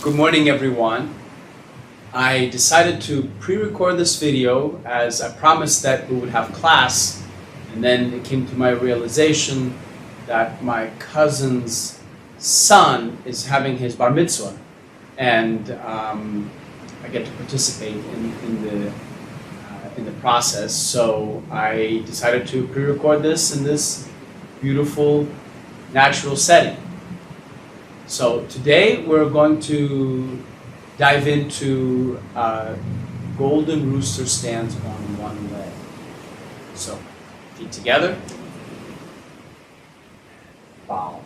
Good morning, everyone. I decided to pre-record this video as I promised that we would have class, and then it came to my realization that my cousin's son is having his bar mitzvah, and I get to participate in the process. So I decided to pre-record this in this beautiful, natural setting. So today we're going to dive into Golden Rooster stands on one leg. So feet together, bow.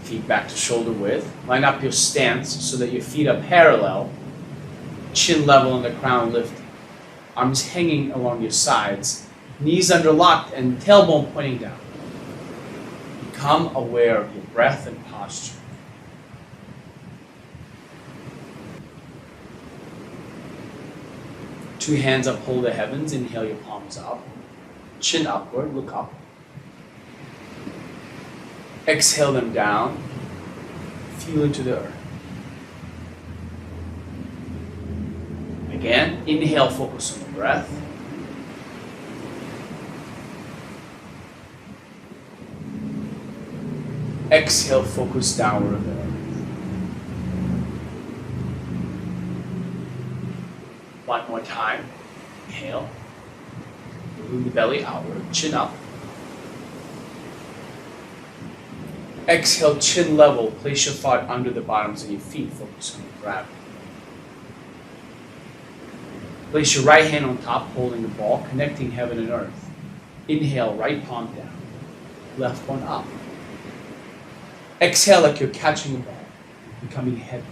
Feet back to shoulder width. Line up your stance so that your feet are parallel, chin level and the crown lifted. Arms hanging along your sides, knees underlocked and tailbone pointing down. Become aware of your breath and posture. Two hands uphold the heavens. Inhale your palms up. Chin upward, look up. Exhale them down. Feel into the earth. Again, inhale, focus on the breath. Exhale, focus downward of the earth. One more time. Inhale. Move the belly outward, chin up. Exhale, chin level. Place your foot under the bottoms of your feet. Focus on your gravity. Place your right hand on top, holding the ball, connecting heaven and earth. Inhale, right palm down. Left one up. Exhale like you're catching a ball, becoming heavy.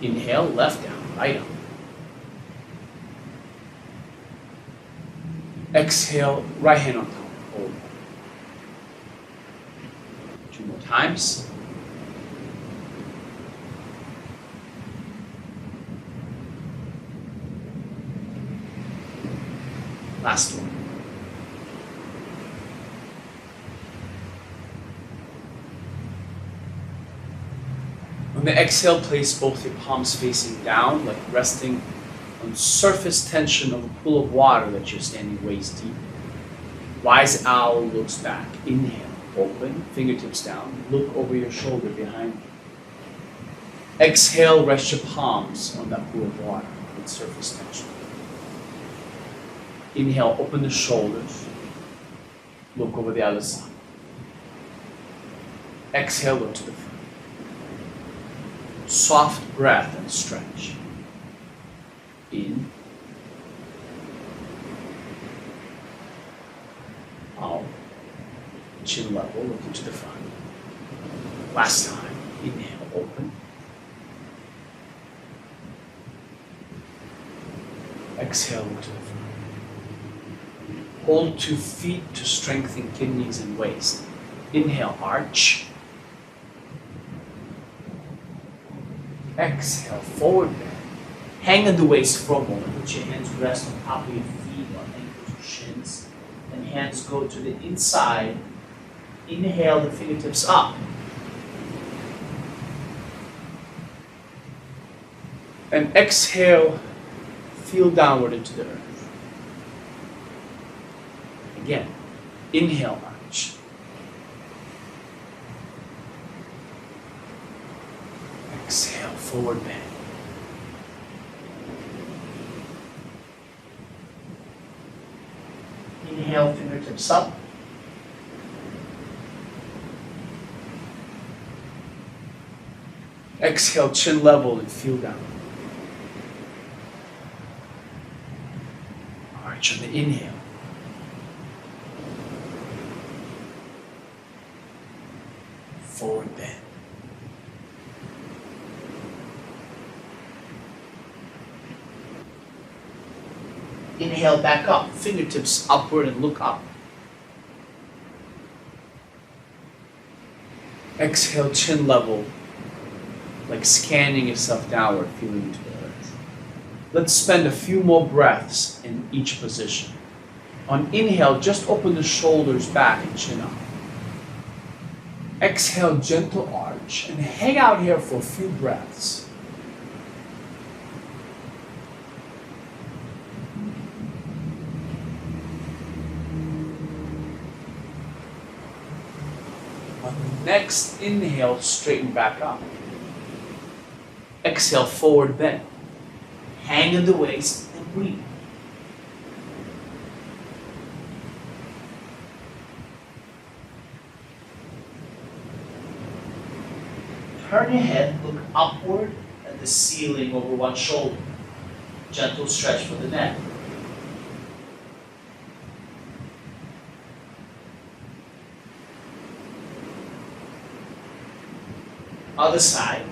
Inhale, left down, right up. Exhale, right hand on top, hold. Two more times. Last one. On the exhale, place both your palms facing down, like resting on surface tension of a pool of water that you're standing waist deep. Wise owl looks back. Inhale, open, fingertips down, look over your shoulder behind you. Exhale, rest your palms on that pool of water with surface tension. Inhale, open the shoulders, look over the other side. Exhale, look to the front. Soft breath and stretch. In. Out. Chin level, looking to the front. Last time. Inhale, open. Exhale, look to the front. Hold 2 feet to strengthen kidneys and waist. Inhale, arch. Exhale, forward bend. Hang on the waist for a moment. Let your hands rest on top of your feet or ankles or shins. And hands go to the inside. Inhale, the fingertips up. And exhale, feel downward into the earth. Again, inhale, arch. Exhale, forward bend. Inhale, fingertips up. Exhale, chin level and feel down. Arch on the inhale. Forward bend. Inhale, back up, fingertips upward and look up. Exhale, chin level, like scanning yourself downward, feeling into the earth. Let's spend a few more breaths in each position. On inhale, just open the shoulders back and chin up. Exhale, gentle arch, and hang out here for a few breaths. On the next inhale, straighten back up. Exhale, forward bend. Hang in the waist and breathe. Turn your head, look upward at the ceiling over one shoulder. Gentle stretch for the neck. Other side.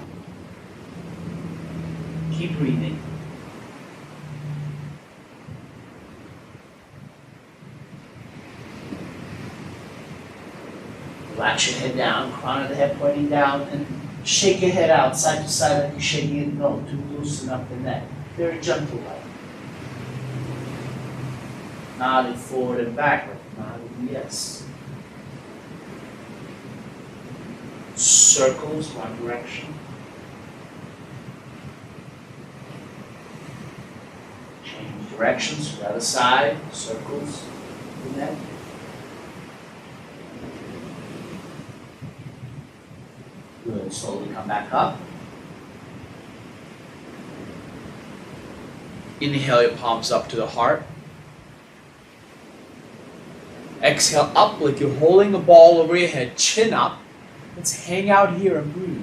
Keep breathing. Relax your head down, crown of the head pointing down, and shake your head out side to side like you're shaking it no to loosen up the neck. Very gentle like. Nodding forward and backward. Nodding yes. Circles one direction. Change directions to the other side. Circles the neck. Good. Slowly come back up. Inhale your palms up to the heart. Exhale up like you're holding a ball over your head, chin up. Let's hang out here and breathe.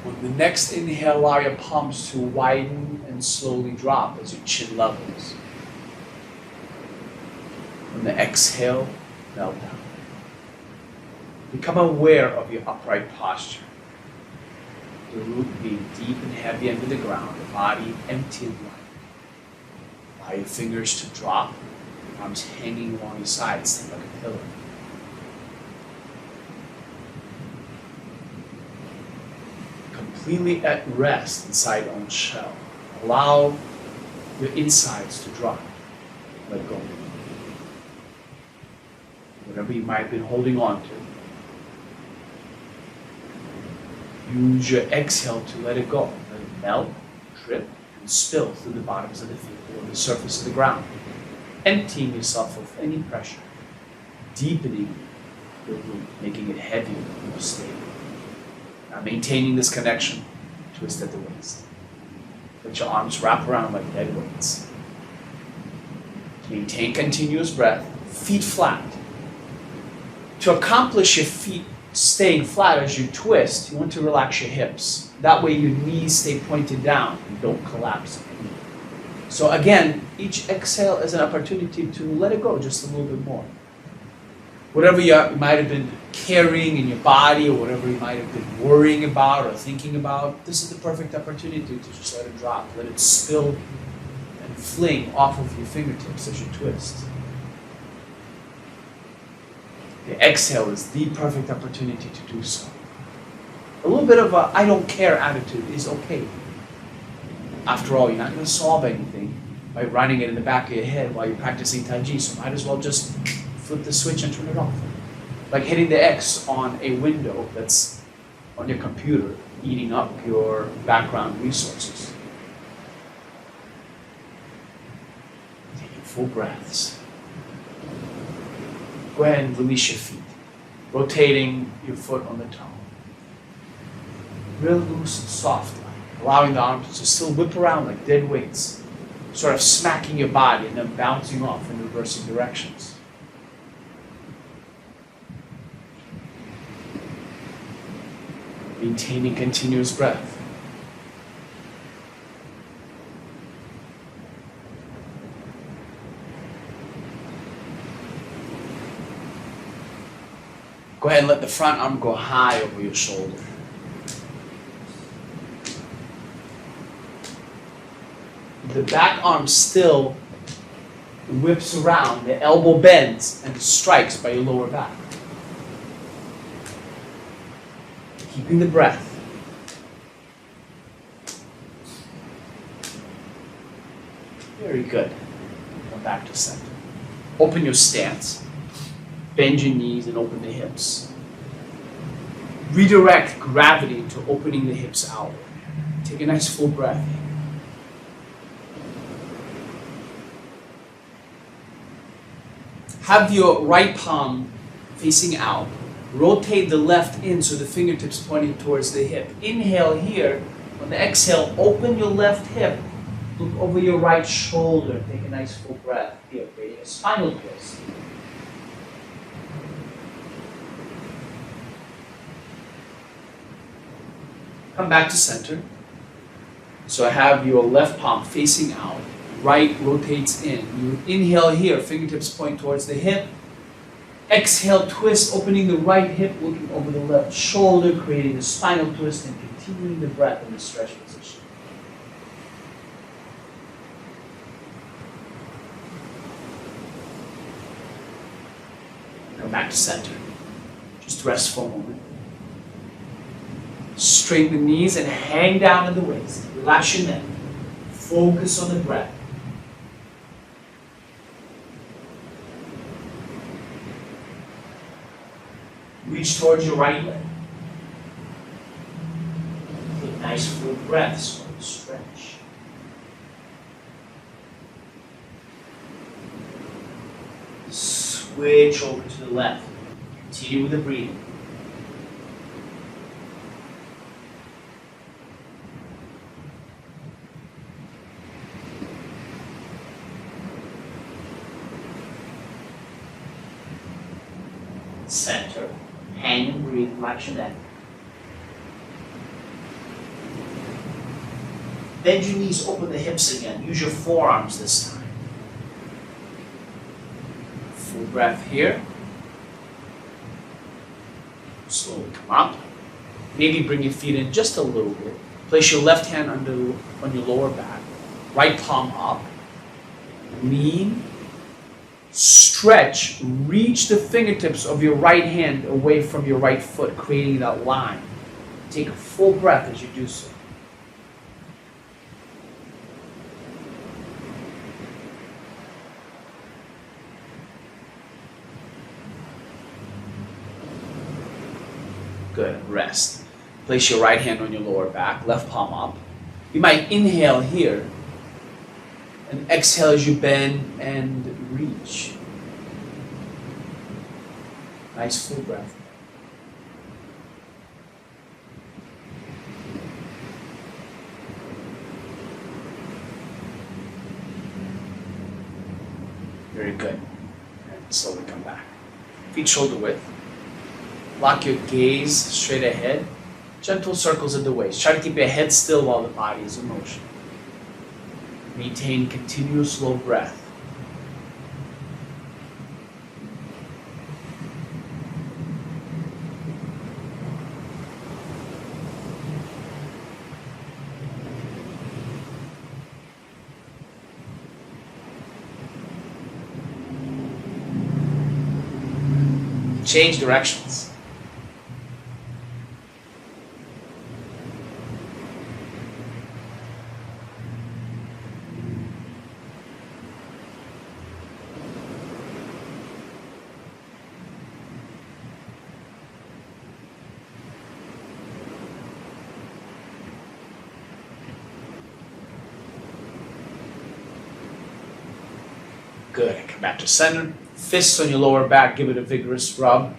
On the next inhale, allow your palms to widen and slowly drop as your chin levels. On the exhale, melt down. Become aware of your upright posture. The root being deep and heavy under the ground, the body empty and light. Allow your fingers to drop, arms hanging along your sides, stand like a pillar. Completely at rest inside your own shell. Allow your insides to drop. Let go. Whatever you might have been holding on to. Use your exhale to let it go. Let it melt, drip, and spill through the bottoms of the feet or the surface of the ground. Emptying yourself of any pressure. Deepening the root, making it heavier and more stable. Now maintaining this connection, twist at the waist. Let your arms wrap around like dead weights. Maintain continuous breath, feet flat. To accomplish your feet staying flat as you twist, you want to relax your hips. That way your knees stay pointed down and don't collapse. So again, each exhale is an opportunity to let it go just a little bit more. Whatever you might have been carrying in your body or whatever you might have been worrying about or thinking about, this is the perfect opportunity to just let it drop. Let it spill and fling off of your fingertips as you twist. The exhale is the perfect opportunity to do so. A little bit of a I don't care attitude is okay. After all, you're not going to solve anything by running it in the back of your head while you're practicing Tai Chi, so might as well just flip the switch and turn it off. Like hitting the X on a window that's on your computer, eating up your background resources. Taking full breaths. Go ahead and release your feet, rotating your foot on the toe. Real loose and soft, allowing the arms to still whip around like dead weights, sort of smacking your body and then bouncing off in reversing directions. Maintaining continuous breath. Go ahead and let the front arm go high over your shoulder. The back arm still whips around, the elbow bends and strikes by your lower back. keeping the breath. Very good. Come back to center. Open your stance. Bend your knees and open the hips. Redirect gravity to opening the hips outward. Take a nice full breath. Have your right palm facing out. Rotate the left in so the fingertips pointing towards the hip. Inhale here. On the exhale, open your left hip. Look over your right shoulder. Take a nice full breath here, creating a spinal twist. Come back to center. So I have your left palm facing out. Right rotates in. You inhale here, fingertips point towards the hip. Exhale, twist, opening the right hip, looking over the left shoulder, creating a spinal twist and continuing the breath in the stretch position. Come back to center. Just rest for a moment. Straighten the knees and hang down at the waist. Relax your neck. Focus on the breath. Reach towards your right leg. Take nice full breaths for the stretch. Switch over to the left. Continue with the breathing. Center. Hang and breathe, relax your neck. Bend your knees, open the hips again. Use your forearms this time. Full breath here. Slowly come up. Maybe bring your feet in just a little bit. Place your left hand on your lower back. Right palm up. Lean. Stretch, reach the fingertips of your right hand away from your right foot, creating that line. Take a full breath as you do so. Good, rest. Place your right hand on your lower back, left palm up. You might inhale here, and exhale as you bend and reach. Nice full breath. Very good. And slowly come back. Feet shoulder width. Lock your gaze straight ahead. Gentle circles at the waist. Try to keep your head still while the body is in motion. Maintain continuous slow breath. Change directions. Good. Come back to center. Fists on your lower back. Give it a vigorous rub.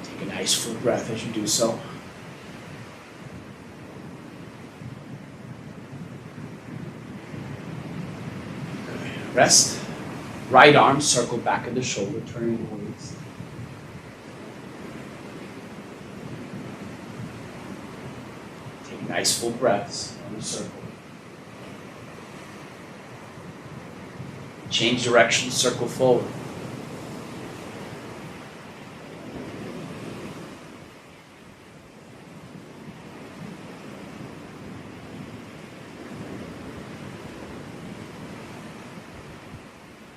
Take a nice full breath as you do so. Good. Rest. Right arm circle back of the shoulder, turning the waist. Take nice full breaths on the circle. Change direction, circle forward.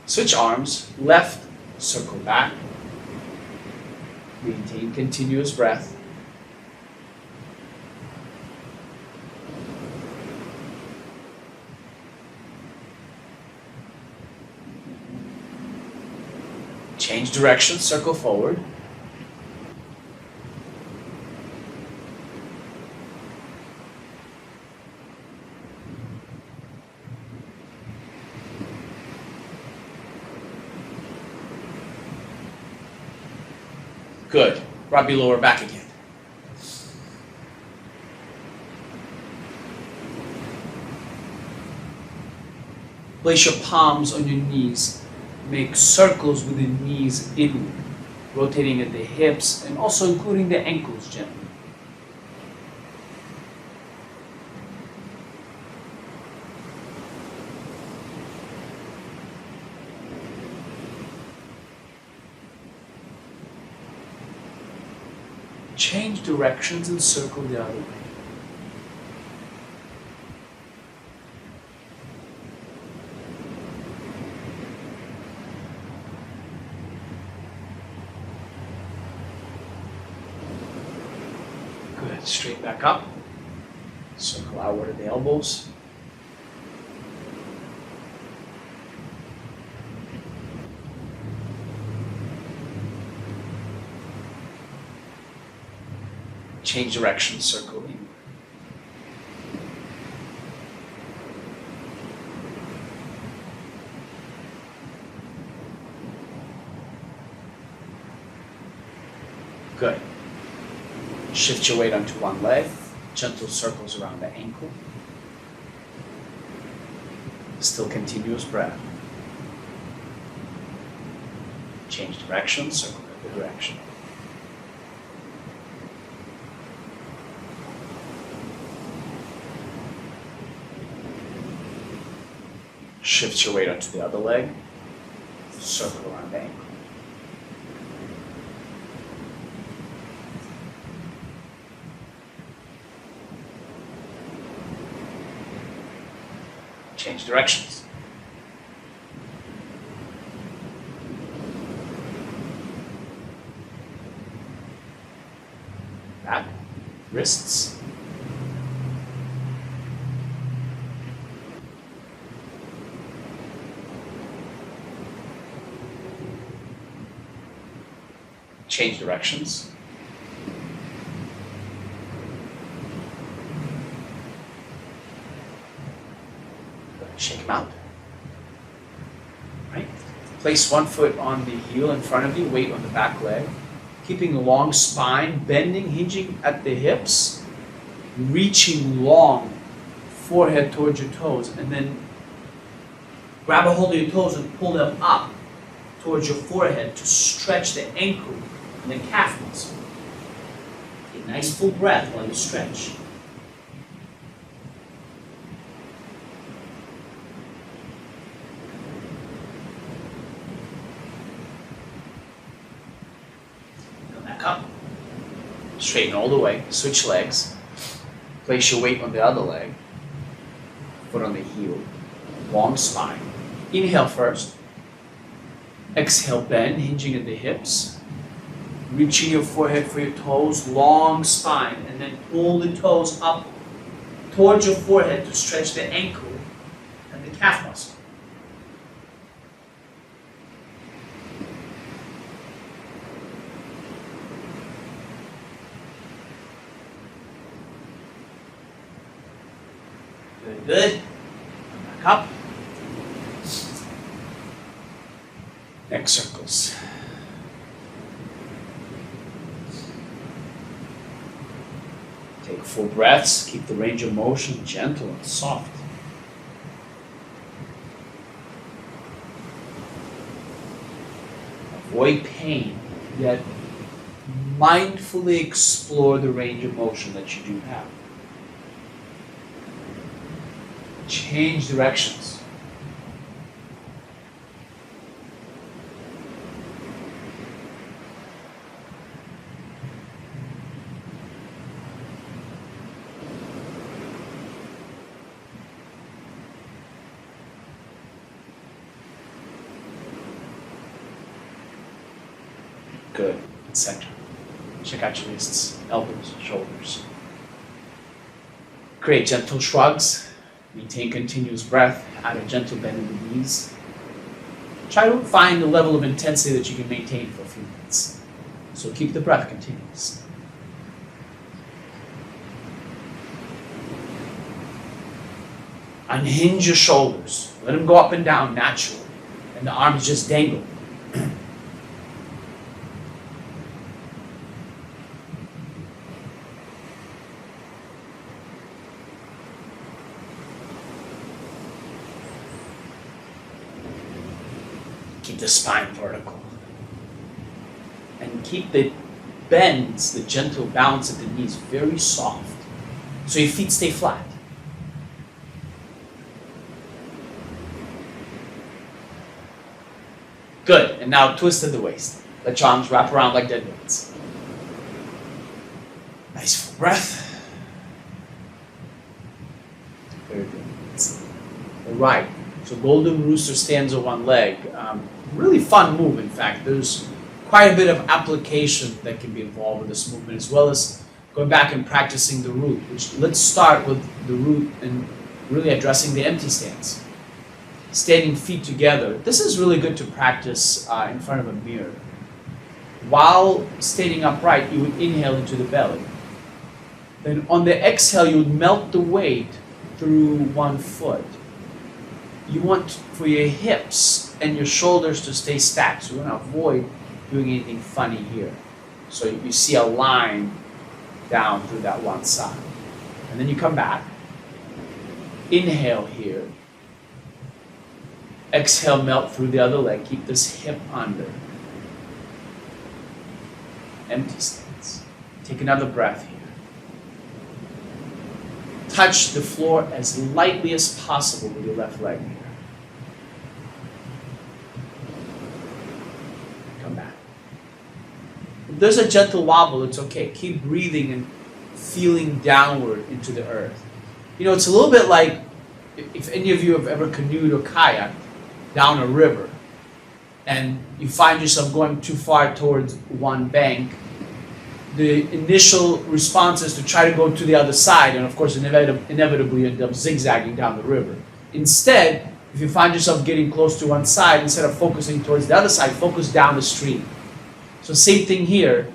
Switch arms, left, circle back. Maintain continuous breath. Change direction, circle forward. Good. Rub your lower back again. Place your palms on your knees. Make circles with the knees inward, rotating at the hips and also including the ankles gently. Change directions and circle the other way. Good. Straight back up. Circle outward at the elbows. Change direction, circle in. Good. Shift your weight onto one leg. Gentle circles around the ankle. Still continuous breath. Change direction, circle the other direction. Shift your weight onto the other leg. Circle around the ankle. Change directions. Back, wrists. Change directions. Shake them out. Right? Place one foot on the heel in front of you, weight on the back leg. Keeping a long spine, bending, hinging at the hips, reaching long, forehead towards your toes, and then grab a hold of your toes and pull them up towards your forehead to stretch the ankle and the calf muscle. Take a nice full breath while you stretch. Come back up. Straighten all the way. Switch legs. Place your weight on the other leg. Foot on the heel. Long spine. Inhale first. Exhale, bend, hinging at the hips. Reaching your forehead for your toes, long spine, and then pull the toes up towards your forehead to stretch the ankle and the calf muscle. Very good. Come back up. Neck circles. Take full breaths. Keep the range of motion gentle and soft. Avoid pain, yet mindfully explore the range of motion that you do have. Change directions. Good. Center. Check out your wrists, elbows, shoulders. Create gentle shrugs. Maintain continuous breath. Add a gentle bend in the knees. Try to find the level of intensity that you can maintain for a few minutes. So keep the breath continuous. Unhinge your shoulders. Let them go up and down naturally. And the arms just dangle. Keep the spine vertical. And keep the bends, the gentle bounce at the knees very soft. So your feet stay flat. Good, and now twist at the waist. Let your arms wrap around like dead weights. Nice full breath. Very good. All right, so Golden Rooster stands on one leg. Really fun move, in fact. There's quite a bit of application that can be involved with this movement, as well as going back and practicing the root, which let's start with the root and really addressing the empty stance. Standing feet together. This is really good to practice in front of a mirror. While standing upright, you would inhale into the belly. Then on the exhale, you would melt the weight through one foot. You want for your hips and your shoulders to stay stacked, so you want to avoid doing anything funny here. So you see a line down through that one side. And then you come back. Inhale here. Exhale, melt through the other leg. Keep this hip under. Empty stance. Take another breath here. Touch the floor as lightly as possible with your left leg here. Come back. If there's a gentle wobble, it's okay. Keep breathing and feeling downward into the earth. You know, it's a little bit like if any of you have ever canoed or kayaked down a river and you find yourself going too far towards one bank, the initial response is to try to go to the other side, and of course inevitably you end up zigzagging down the river. Instead, if you find yourself getting close to one side, instead of focusing towards the other side, focus down the stream. So same thing here.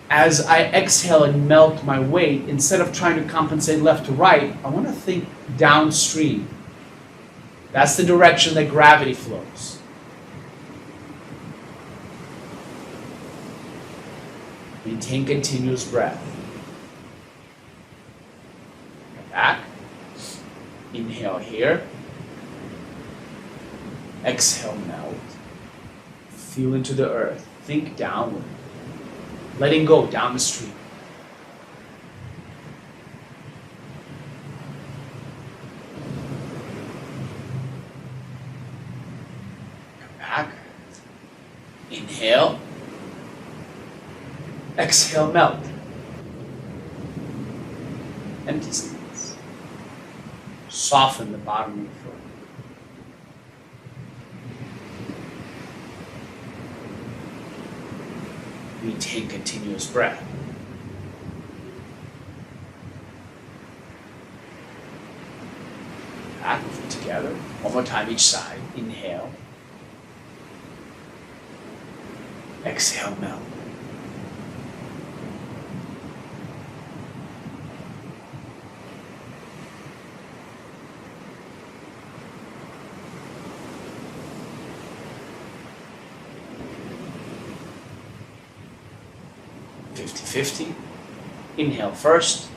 As I exhale and melt my weight, instead of trying to compensate left to right, I want to think downstream. That's the direction that gravity flows. Maintain continuous breath. Come back. Inhale here. Exhale, melt. Feel into the earth. Think downward. Letting go down the stream. Come back. Inhale. Exhale, melt. Empty stance. Soften the bottom of the foot. Maintain continuous breath. Back and foot together. One more time each side. Inhale. Exhale, melt. Fifty. Inhale first.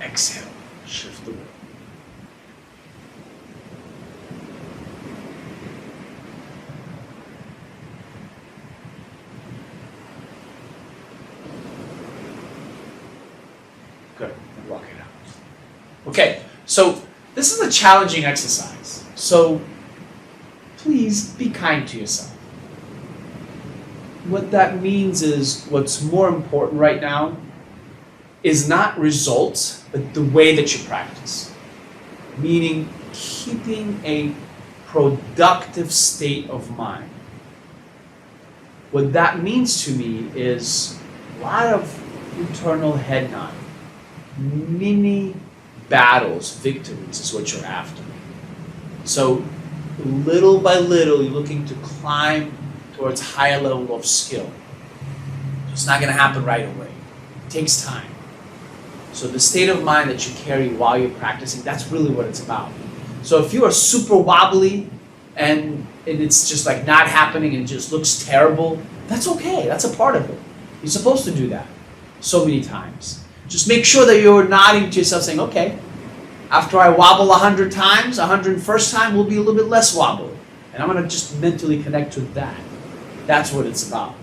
Exhale. Shift the weight. Good. And walk it out. Okay, so this is a challenging exercise. So please be kind to yourself. What that means is what's more important right now is not results, but the way that you practice. Meaning keeping a productive state of mind. What that means to me is a lot of internal head nodding. Mini battles, victories is what you're after. So little by little, you're looking to climb towards higher level of skill. It's not going to happen right away. It takes time. So the state of mind that you carry while you're practicing, that's really what it's about. So if you are super wobbly and it's just like not happening and it just looks terrible, that's okay. That's a part of it. You're supposed to do that so many times. Just make sure that you're nodding to yourself saying, okay, after I wobble 100 times, 101st time will be a little bit less wobbly. And I'm going to just mentally connect to that. That's what it's about.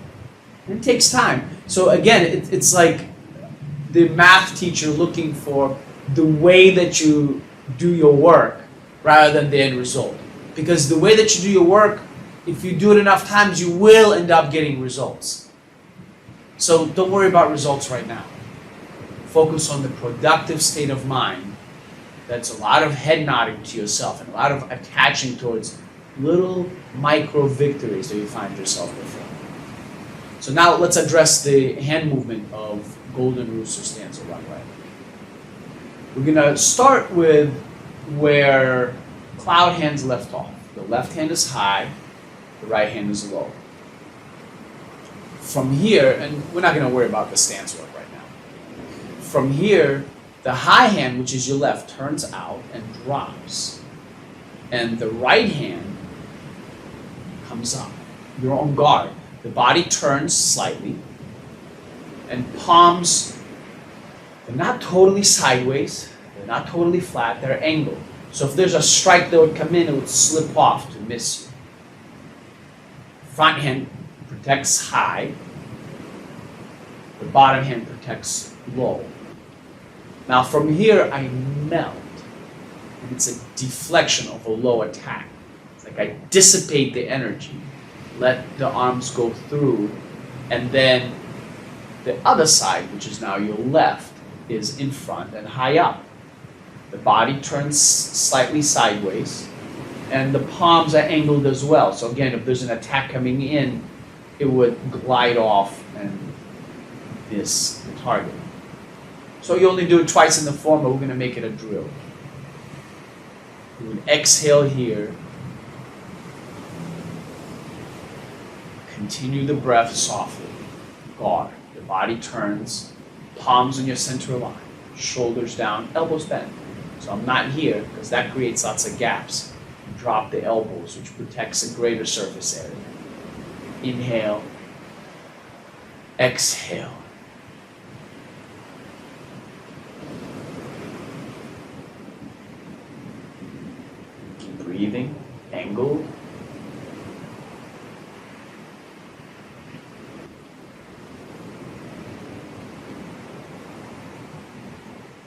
And it takes time. So again, it's like the math teacher looking for the way that you do your work rather than the end result. Because the way that you do your work, if you do it enough times, you will end up getting results. So don't worry about results right now. Focus on the productive state of mind. That's a lot of head nodding to yourself and a lot of attaching towards little micro victories that you find yourself with. So now let's address the hand movement of Golden Rooster stanza one way. We're going to start with where cloud hands left off. The left hand is high, the right hand is low. From here, and we're not going to worry about the stance work right now. From here, the high hand, which is your left, turns out and drops. And the right hand comes up. You're on guard. The body turns slightly. And palms, they're not totally sideways. They're not totally flat. They're angled. So if there's a strike that would come in, it would slip off to miss you. Front hand protects high. The bottom hand protects low. Now from here, I melt. And it's a deflection of a low attack. It's like I dissipate the energy, let the arms go through, and then the other side, which is now your left, is in front and high up. The body turns slightly sideways, and the palms are angled as well. So again, if there's an attack coming in, it would glide off and miss the target. So you only do it twice in the form, but we're going to make it a drill. You would exhale here. Continue the breath softly. Guard. The body turns. Palms in your center line. Shoulders down. Elbows bent. So I'm not here because that creates lots of gaps. Drop the elbows, which protects a greater surface area. Inhale. Exhale. Keep breathing. Angled.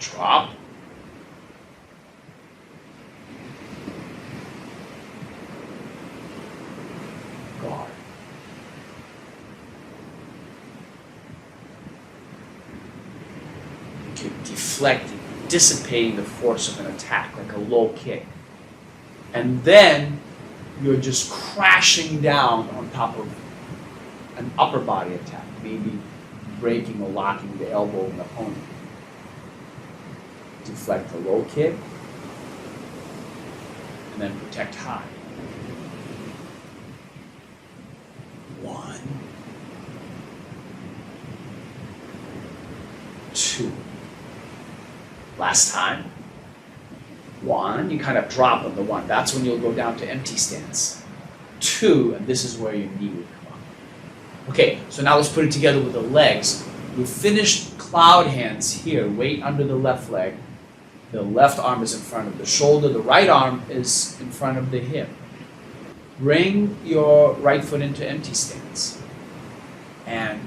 Drop. Guard. You're deflecting, dissipating the force of an attack, like a low kick. And then you're just crashing down on top of an upper body attack, maybe breaking or locking the elbow of the opponent. Deflect the low kick, and then protect high. 1, 2. Last time. 1, you kind of drop on the 1. That's when you'll go down to empty stance. 2, and this is where your knee would come up. Okay, so now let's put it together with the legs. We've finished cloud hands here. Weight under the left leg. The left arm is in front of the shoulder. The right arm is in front of the hip. Bring your right foot into empty stance. And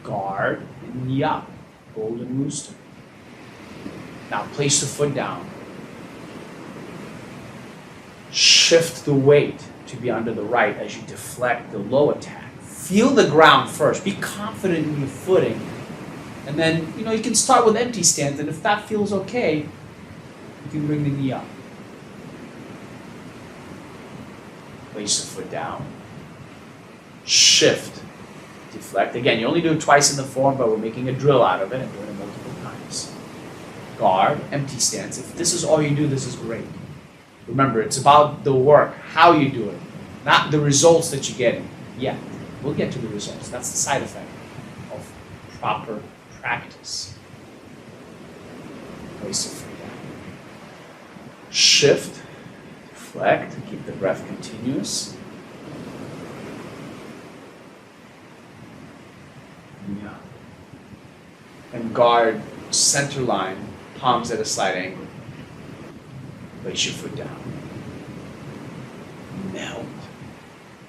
guard and knee up. Golden Rooster. Now place the foot down. Shift the weight to be under the right as you deflect the low attack. Feel the ground first. Be confident in your footing. And then, you can start with empty stance. And if that feels okay, you can bring the knee up. Place the foot down. Shift deflect. Again, you only do it twice in the form, but we're making a drill out of it and doing it multiple times. Guard, empty stance. If this is all you do, this is great. Remember, it's about the work, how you do it, not the results that you're getting. Yeah, we'll get to the results. That's the side effect of proper practice. Place your feet down. Shift, deflect, keep the breath continuous. Yeah. And guard, center line, palms at a slight angle. Place your foot down. Melt,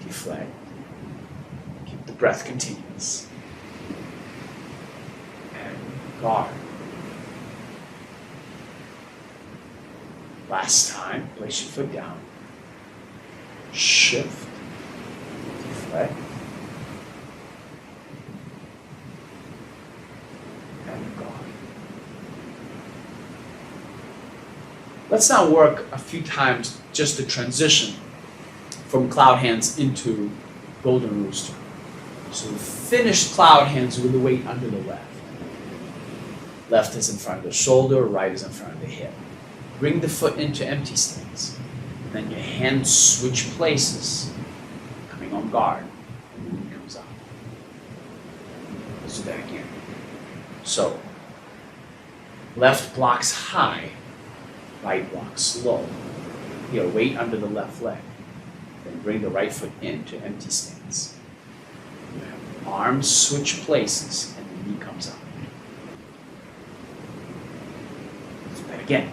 deflect. Keep the breath continuous. And guard. Last time, place your foot down. Shift, deflect. And guard. Let's now work a few times just the transition from cloud hands into golden rooster. So we finish cloud hands with the weight under the left. Left is in front of the shoulder, right is in front of the hip. Bring the foot into empty stance. Then your hands switch places, coming on guard, and the knee comes up. Let's do that again. So, left blocks high, right blocks low. Here, weight under the left leg. Then bring the right foot into empty stance. You have arms switch places, and the knee comes up. Let's do that again.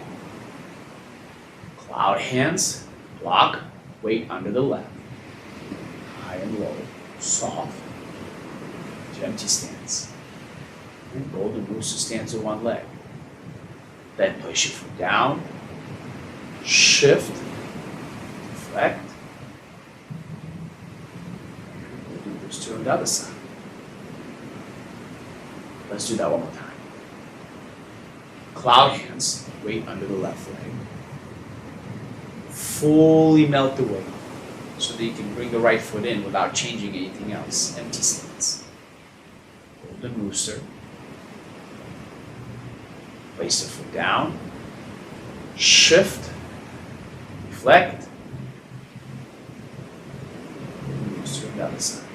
Cloud hands, block, weight under the left. High and low, soft, to empty stance. And golden rooster stands on one leg. Then place your foot down, shift, deflect. Golden rooster on the other side. Let's do that one more time. Cloud hands, weight under the left leg. Fully melt the weight so that you can bring the right foot in without changing anything else. Empty stance. Golden rooster. Place the foot down. Shift. Deflect. Golden rooster on the other side.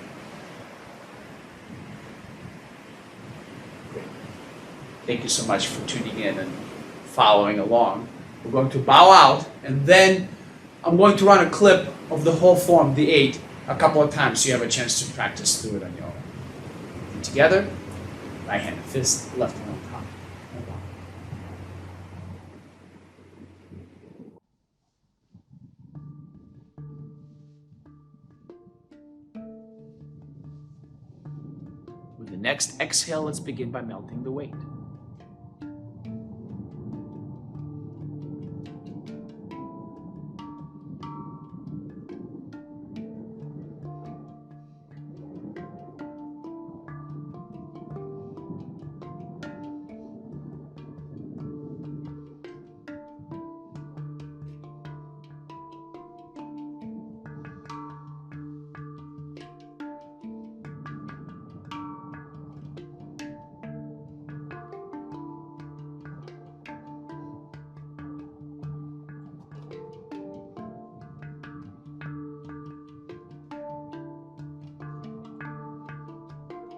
Great. Thank you so much for tuning in and following along. We're going to bow out, and then I'm going to run a clip of the whole form, the 8, a couple of times so you have a chance to practice through it on your own. And together, right hand fist, left hand on top. With the next exhale, let's begin by melting the weight.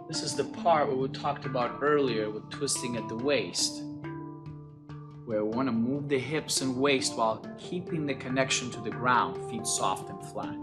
This is the part where we talked about earlier with twisting at the waist, where we want to move the hips and waist while keeping the connection to the ground, feet soft and flat.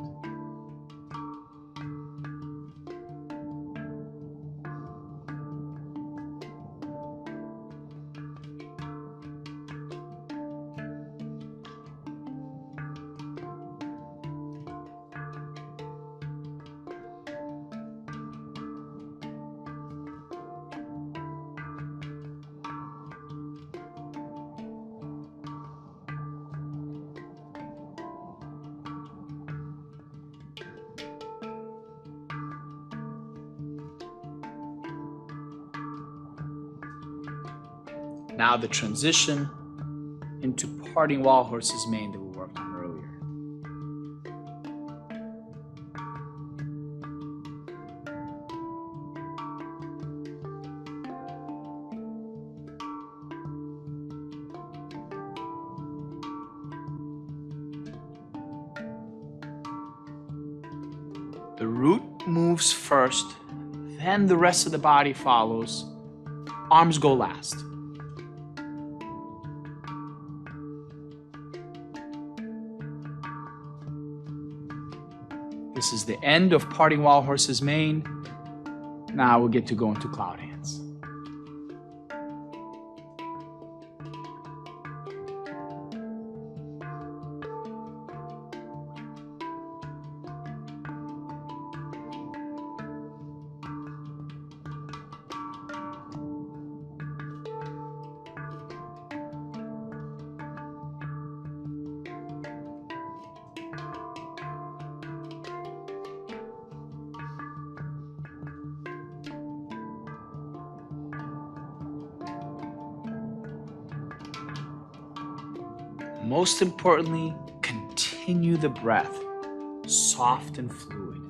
Now the transition into parting wall horse's mane that we worked on earlier. The root moves first, then the rest of the body follows. Arms go last. This is the end of parting wild horse's mane. Now we'll get to go into cloud hands. Most importantly, continue the breath, soft and fluid.